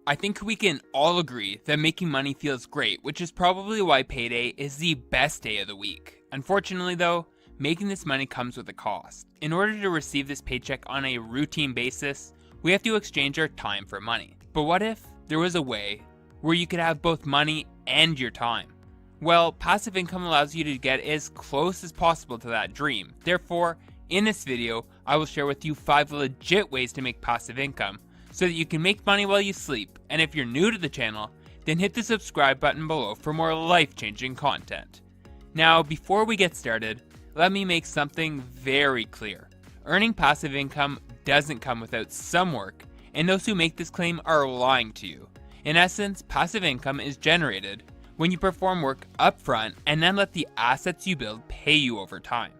I think we can all agree that making money feels great, which is probably why payday is the best day of the week. Unfortunately though, making this money comes with a cost. In order to receive this paycheck on a routine basis, we have to exchange our time for money. But what if there was a way where you could have both money and your time? Well, passive income allows you to get as close as possible to that dream. Therefore, in this video, I will share with you 5 legit ways to make passive income so that you can make money while you sleep. And if you're new to the channel, then hit the subscribe button below for more life-changing content. Now, before we get started, let me make something very clear. Earning passive income doesn't come without some work, and those who make this claim are lying to you. In essence, passive income is generated when you perform work upfront and then let the assets you build pay you over time.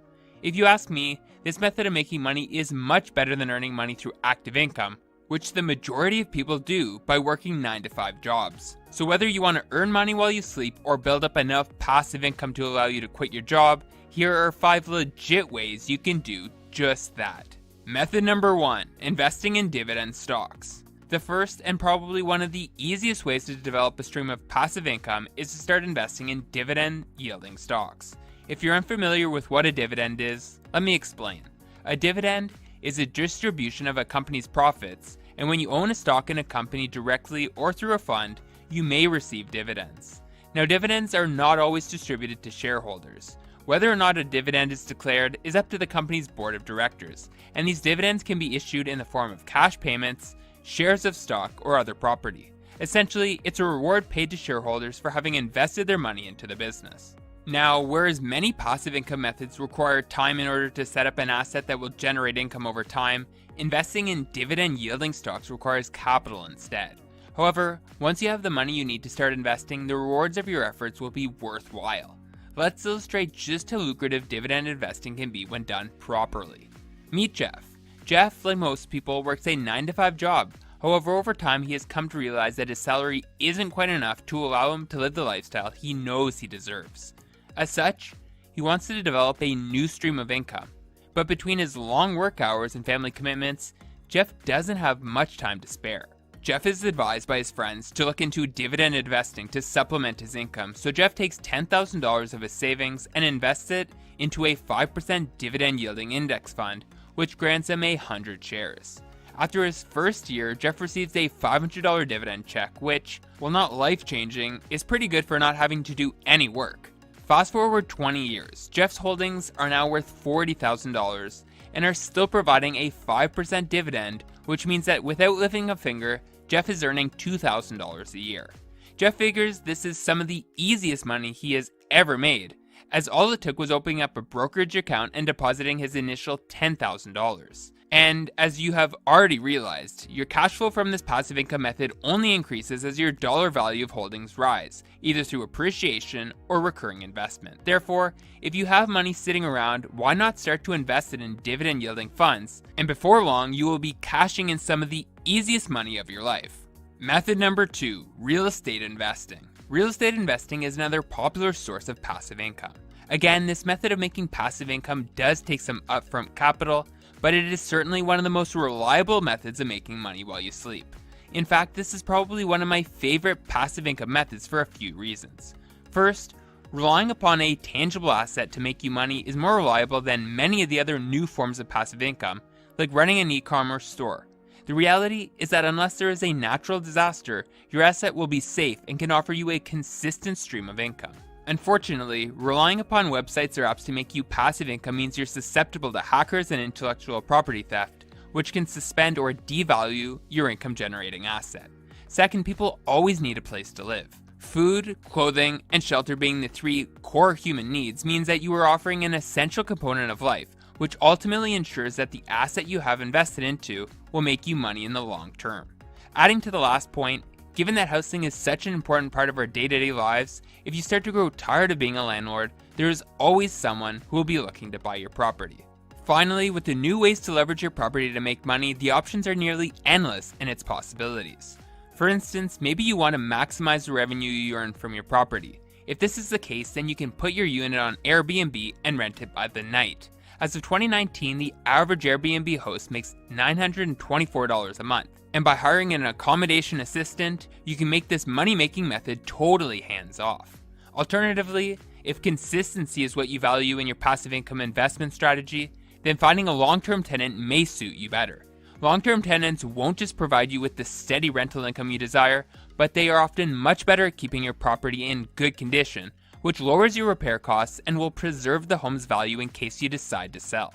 If you ask me, this method of making money is much better than earning money through active income, which the majority of people do by working 9-to-5 jobs. So whether you want to earn money while you sleep or build up enough passive income to allow you to quit your job, here are 5 legit ways you can do just that. Method number 1, investing in dividend stocks. The first and probably one of the easiest ways to develop a stream of passive income is to start investing in dividend yielding stocks. If you're unfamiliar with what a dividend is, let me explain. A dividend is a distribution of a company's profits, and when you own a stock in a company directly or through a fund, you may receive dividends. Now, dividends are not always distributed to shareholders. Whether or not a dividend is declared is up to the company's board of directors, and these dividends can be issued in the form of cash payments, shares of stock, or other property. Essentially, it's a reward paid to shareholders for having invested their money into the business. Now, whereas many passive income methods require time in order to set up an asset that will generate income over time, investing in dividend yielding stocks requires capital instead. However, once you have the money you need to start investing, the rewards of your efforts will be worthwhile. Let's illustrate just how lucrative dividend investing can be when done properly. Meet Jeff. Jeff, like most people, works a 9-to-5 job. However, over time he has come to realize that his salary isn't quite enough to allow him to live the lifestyle he knows he deserves. As such, he wants to develop a new stream of income. But between his long work hours and family commitments, Jeff doesn't have much time to spare. Jeff is advised by his friends to look into dividend investing to supplement his income, so Jeff takes $10,000 of his savings and invests it into a 5% dividend yielding index fund, which grants him 100 shares. After his first year, Jeff receives a $500 dividend check, which, while not life-changing, is pretty good for not having to do any work. Fast forward 20 years, Jeff's holdings are now worth $40,000 and are still providing a 5% dividend, which means that without lifting a finger, Jeff is earning $2,000 a year. Jeff figures this is some of the easiest money he has ever made, as all it took was opening up a brokerage account and depositing his initial $10,000. And as you have already realized, your cash flow from this passive income method only increases as your dollar value of holdings rise, either through appreciation or recurring investment. Therefore, if you have money sitting around, why not start to invest it in dividend yielding funds? And before long, you will be cashing in some of the easiest money of your life. Method number 2, real estate investing. Real estate investing is another popular source of passive income. Again, this method of making passive income does take some upfront capital, but it is certainly one of the most reliable methods of making money while you sleep. In fact, this is probably one of my favorite passive income methods for a few reasons. First, relying upon a tangible asset to make you money is more reliable than many of the other new forms of passive income, like running an e-commerce store. The reality is that unless there is a natural disaster, your asset will be safe and can offer you a consistent stream of income. Unfortunately, relying upon websites or apps to make you passive income means you're susceptible to hackers and intellectual property theft, which can suspend or devalue your income generating asset. Second, people always need a place to live. Food, clothing, and shelter being the 3 core human needs means that you are offering an essential component of life, which ultimately ensures that the asset you have invested into will make you money in the long term. Adding to the last point, given that housing is such an important part of our day-to-day lives, if you start to grow tired of being a landlord, there is always someone who will be looking to buy your property. Finally, with the new ways to leverage your property to make money, the options are nearly endless in its possibilities. For instance, maybe you want to maximize the revenue you earn from your property. If this is the case, then you can put your unit on Airbnb and rent it by the night. As of 2019, the average Airbnb host makes $924 a month. And by hiring an accommodation assistant, you can make this money-making method totally hands-off. Alternatively, if consistency is what you value in your passive income investment strategy, then finding a long-term tenant may suit you better. Long-term tenants won't just provide you with the steady rental income you desire, but they are often much better at keeping your property in good condition, which lowers your repair costs and will preserve the home's value in case you decide to sell.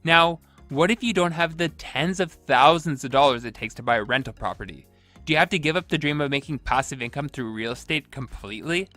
Now, what if you don't have the tens of thousands of dollars it takes to buy a rental property? Do you have to give up the dream of making passive income through real estate completely?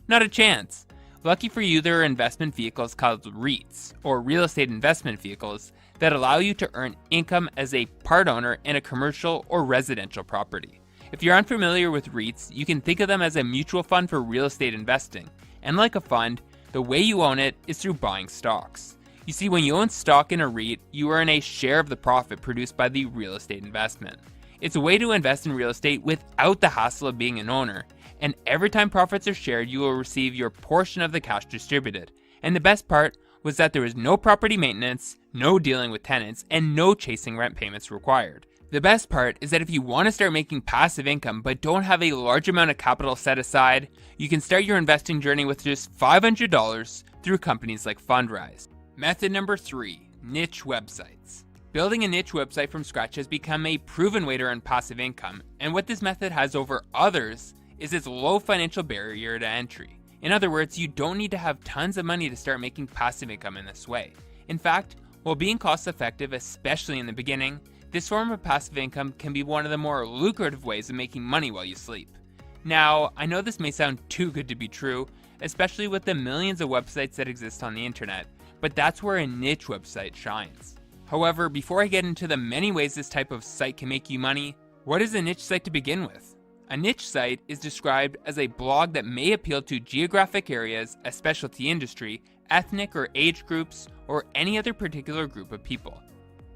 Not a chance. Lucky for you, there are investment vehicles called REITs, or real estate investment vehicles, that allow you to earn income as a part owner in a commercial or residential property. If you're unfamiliar with REITs, you can think of them as a mutual fund for real estate investing. And like a fund, the way you own it is through buying stocks. You see, when you own stock in a REIT, you earn a share of the profit produced by the real estate investment. It's a way to invest in real estate without the hassle of being an owner, and every time profits are shared, you will receive your portion of the cash distributed. And the best part was that there was no property maintenance, no dealing with tenants, and no chasing rent payments required. The best part is that if you want to start making passive income but don't have a large amount of capital set aside, you can start your investing journey with just $500 through companies like Fundrise. Method number 3, niche websites. Building a niche website from scratch has become a proven way to earn passive income, and what this method has over others is its low financial barrier to entry. In other words, you don't need to have tons of money to start making passive income in this way. In fact, while being cost effective, especially in the beginning, this form of passive income can be one of the more lucrative ways of making money while you sleep. Now, I know this may sound too good to be true, especially with the millions of websites that exist on the internet, but that's where a niche website shines. However, before I get into the many ways this type of site can make you money, what is a niche site to begin with? A niche site is described as a blog that may appeal to geographic areas, a specialty industry, ethnic or age groups, or any other particular group of people.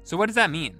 So what does that mean?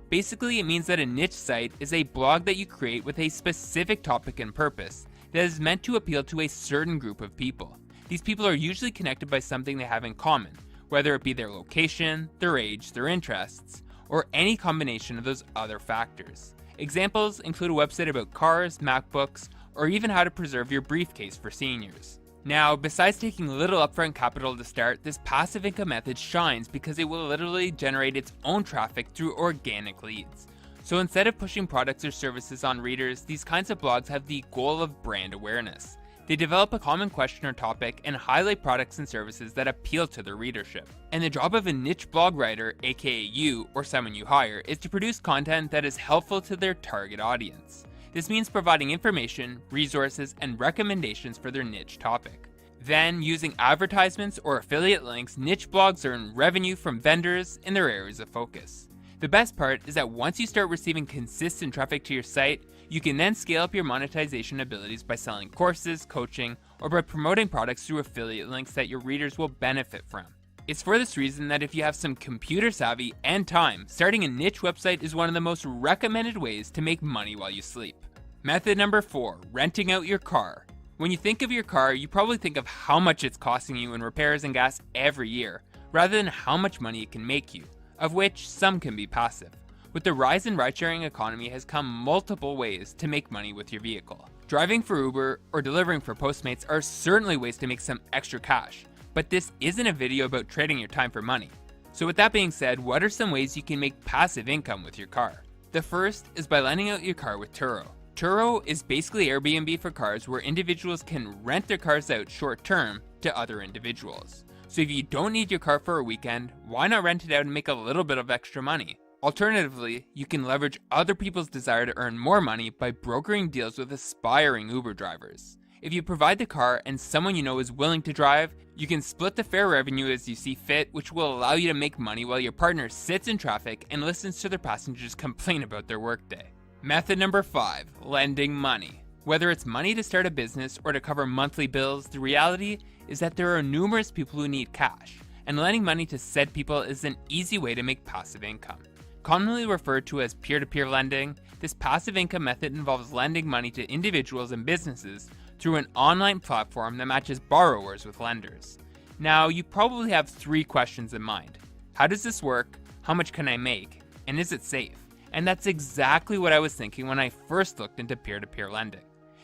Basically, it means that a niche site is a blog that you create with a specific topic and purpose that is meant to appeal to a certain group of people. These people are usually connected by something they have in common, whether it be their location, their age, their interests, or any combination of those other factors. Examples include a website about cars, MacBooks, or even how to preserve your briefcase for seniors. Now, besides taking little upfront capital to start, this passive income method shines because it will literally generate its own traffic through organic leads. So instead of pushing products or services on readers, these kinds of blogs have the goal of brand awareness. They develop a common question or topic and highlight products and services that appeal to their readership. And the job of a niche blog writer, aka you or someone you hire, is to produce content that is helpful to their target audience. This means providing information, resources, and recommendations for their niche topic. Then, using advertisements or affiliate links, niche blogs earn revenue from vendors in their areas of focus. The best part is that once you start receiving consistent traffic to your site, you can then scale up your monetization abilities by selling courses, coaching, or by promoting products through affiliate links that your readers will benefit from. It's for this reason that if you have some computer savvy and time, starting a niche website is one of the most recommended ways to make money while you sleep. Method number 4, renting out your car. When you think of your car, you probably think of how much it's costing you in repairs and gas every year, rather than how much money it can make you, of which some can be passive. With the rise in ride-sharing economy has come multiple ways to make money with your vehicle. Driving for Uber or delivering for Postmates are certainly ways to make some extra cash, but this isn't a video about trading your time for money. So with that being said, what are some ways you can make passive income with your car? The first is by lending out your car with Turo. Turo is basically Airbnb for cars where individuals can rent their cars out short-term to other individuals. So if you don't need your car for a weekend, why not rent it out and make a little bit of extra money? Alternatively, you can leverage other people's desire to earn more money by brokering deals with aspiring Uber drivers. If you provide the car and someone you know is willing to drive, you can split the fare revenue as you see fit, which will allow you to make money while your partner sits in traffic and listens to their passengers complain about their workday. Method number 5, lending money. Whether it's money to start a business or to cover monthly bills, the reality is that there are numerous people who need cash, and lending money to said people is an easy way to make passive income. Commonly referred to as peer-to-peer lending, this passive income method involves lending money to individuals and businesses through an online platform that matches borrowers with lenders. Now, you probably have 3 questions in mind. How does this work? How much can I make? And is it safe? And that's exactly what I was thinking when I first looked into peer-to-peer lending.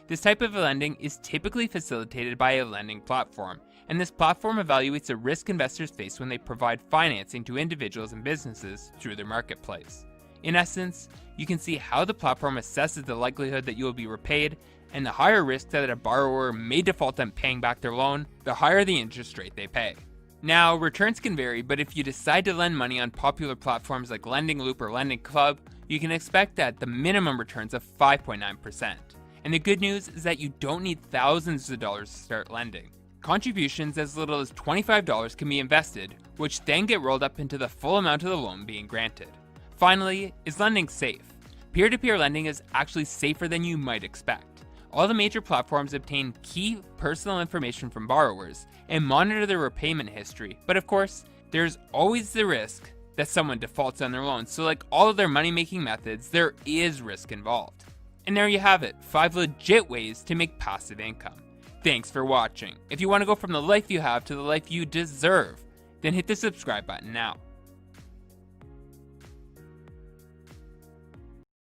This type of lending is typically facilitated by a lending platform, and this platform evaluates the risk investors face when they provide financing to individuals and businesses through their marketplace. In essence, you can see how the platform assesses the likelihood that you will be repaid, and the higher risk that a borrower may default on paying back their loan, the higher the interest rate they pay. Now, returns can vary, but if you decide to lend money on popular platforms like Lending Loop or Lending Club, you can expect at the minimum returns of 5.9%. And the good news is that you don't need thousands of dollars to start lending. Contributions as little as $25 can be invested, which then get rolled up into the full amount of the loan being granted. Finally, is lending safe? Peer-to-peer lending is actually safer than you might expect. All the major platforms obtain key personal information from borrowers and monitor their repayment history, but of course, there's always the risk that someone defaults on their loan, so like all of their money-making methods, there is risk involved. And there you have it, 5 legit ways to make passive income. Thanks for watching. If you want to go from the life you have to the life you deserve, then hit the subscribe button now.